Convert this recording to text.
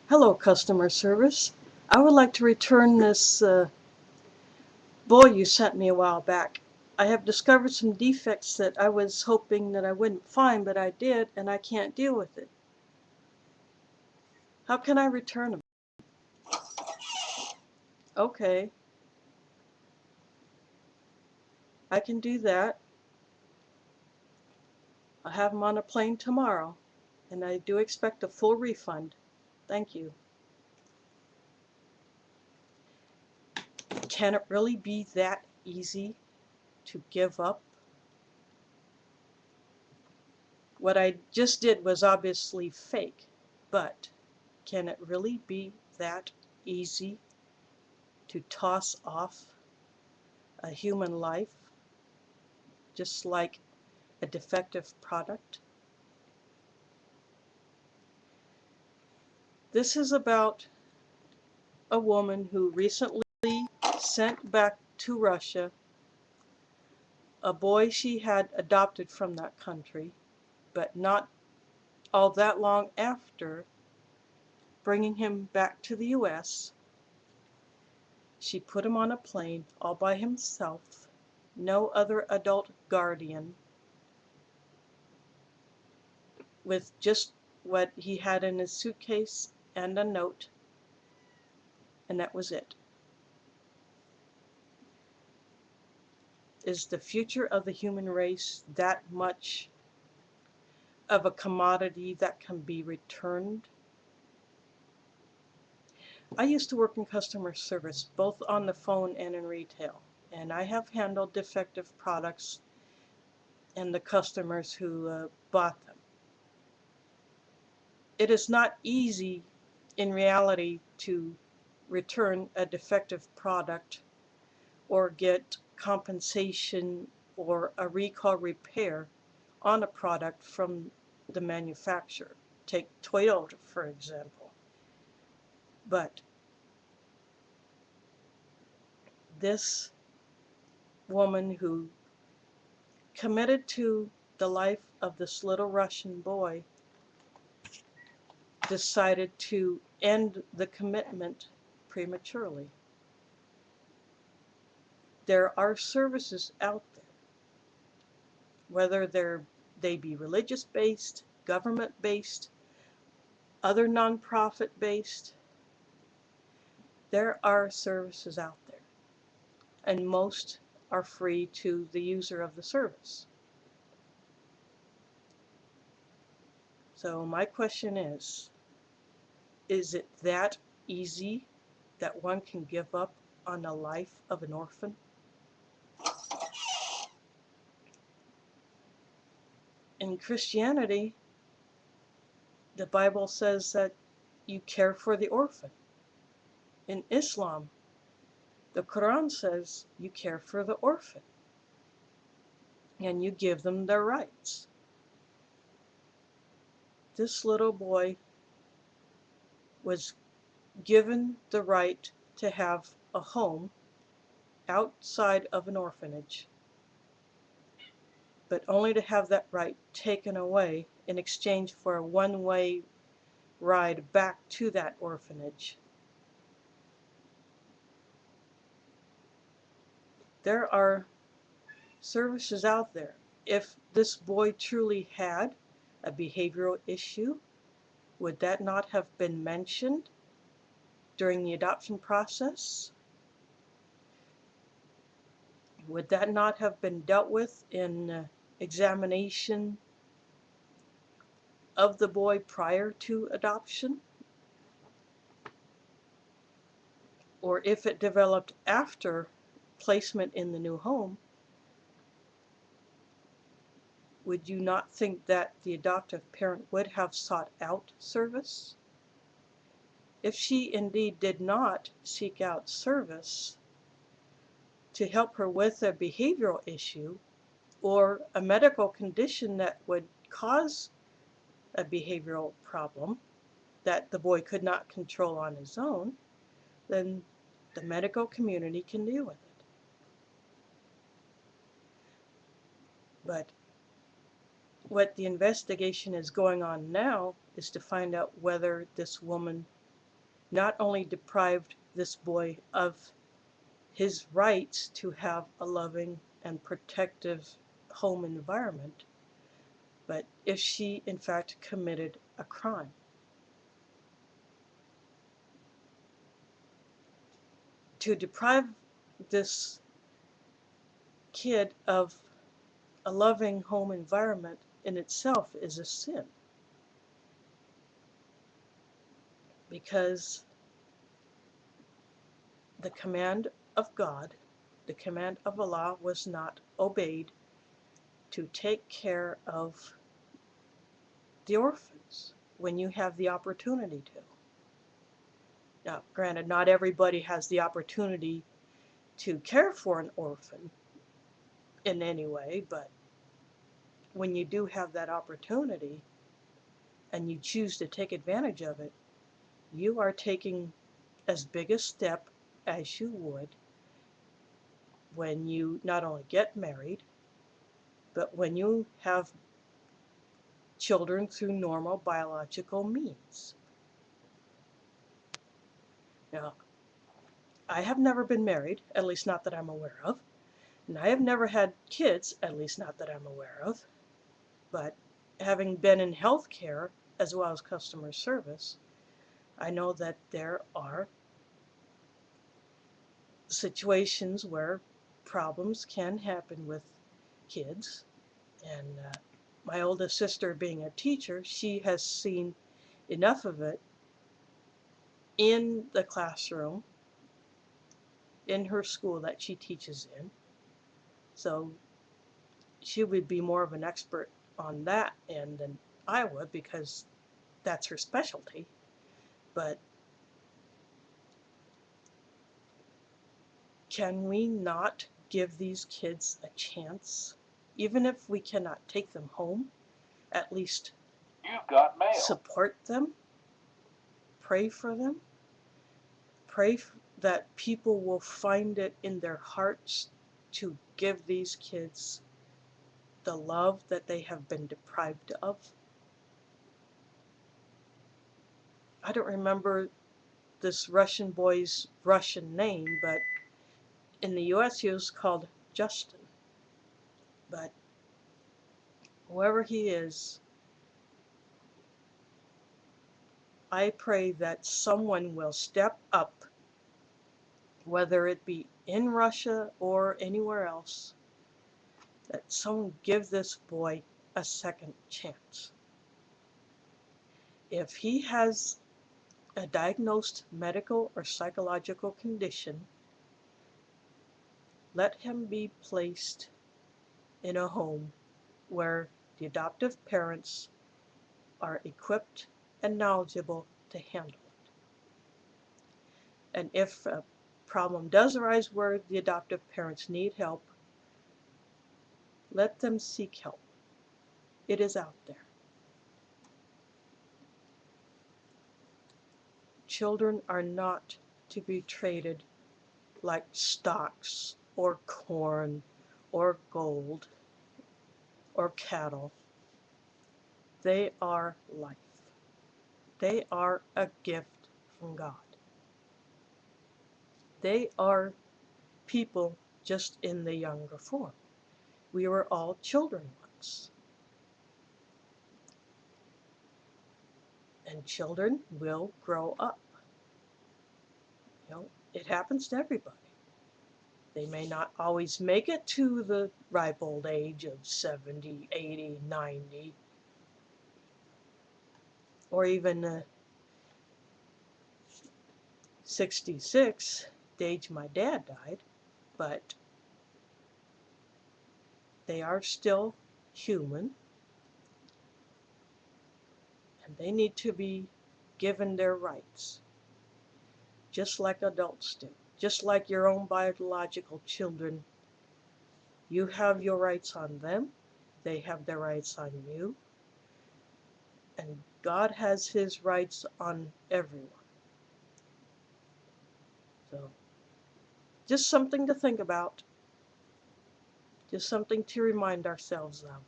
Hello, customer service. I would like to return this bowl you sent me a while back. I have discovered some defects that I was hoping that I wouldn't find, but I did, and I can't deal with it. How can I return them? Okay, I can do that. I'll have them on a plane tomorrow, and I do expect a full refund. Thank you. Can it really be that easy to give up? What I just did was obviously fake, but can it really be that easy to toss off a human life just like a defective product? This is about a woman who recently sent back to Russia a boy she had adopted from that country, but not all that long after bringing him back to the US, she put him on a plane all by himself, no other adult guardian, with just what he had in his suitcase and a note, and that was it. Is the future of the human race that much of a commodity that can be returned? I used to work in customer service, both on the phone and in retail, and I have handled defective products and the customers who bought them. It is not easy in reality to return a defective product or get compensation or a recall repair on a product from the manufacturer. Take Toyota, for example. But this woman who committed to the life of this little Russian boy decided to end the commitment prematurely. There are services out there, whether they be religious-based, government-based, other nonprofit-based, there are services out there, and most are free to the user of the service. So my question is it that easy that one can give up on the life of an orphan? In Christianity, the Bible says that you care for the orphan. In Islam, the Quran says you care for the orphan and you give them their rights. This little boy was given the right to have a home outside of an orphanage, but only to have that right taken away in exchange for a one-way ride back to that orphanage. There are services out there. If this boy truly had a behavioral issue, would that not have been mentioned during the adoption process? Would that not have been dealt with in examination of the boy prior to adoption? Or if it developed after placement in the new home, would you not think that the adoptive parent would have sought out service? If she indeed did not seek out service to help her with a behavioral issue or a medical condition that would cause a behavioral problem that the boy could not control on his own, then the medical community can deal with it. But what the investigation is going on now is to find out whether this woman not only deprived this boy of his rights to have a loving and protective home environment, but if she in fact committed a crime. To deprive this kid of a loving home environment in itself is a sin, because the command of God, the command of Allah, was not obeyed to take care of the orphans when you have the opportunity to. Now, granted, not everybody has the opportunity to care for an orphan in any way, but when you do have that opportunity and you choose to take advantage of it, you are taking as big a step as you would when you not only get married, but when you have children through normal biological means. Now, I have never been married, at least not that I'm aware of, and I have never had kids, at least not that I'm aware of, but having been in healthcare as well as customer service, I know that there are situations where problems can happen with kids, and my oldest sister, being a teacher, she has seen enough of it in the classroom in her school that she teaches in, so she would be more of an expert on that end than I would, because that's her specialty. But can we not give these kids a chance? Even if we cannot take them home, at least You've got mail. support them, pray for them, pray that people will find it in their hearts to give these kids the love that they have been deprived of. I don't remember this Russian boy's Russian name, but in the US he was called Justin. But whoever he is, I pray that someone will step up, whether it be in Russia or anywhere else, that someone give this boy a second chance. If he has a diagnosed medical or psychological condition, let him be placed in a home where the adoptive parents are equipped and knowledgeable to handle it. And if a problem does arise where the adoptive parents need help, let them seek help. It is out there. Children are not to be traded like stocks or corn or gold or cattle. They are life. They are a gift from God. They are people just in the younger form. We were all children once. And children will grow up. It happens to everybody. They may not always make it to the ripe old age of 70, 80, 90, or even 66, the age my dad died, but they are still human, and they need to be given their rights, just like adults do. Just like your own biological children, you have your rights on them, they have their rights on you, and God has His rights on everyone. So, just something to think about, just something to remind ourselves of.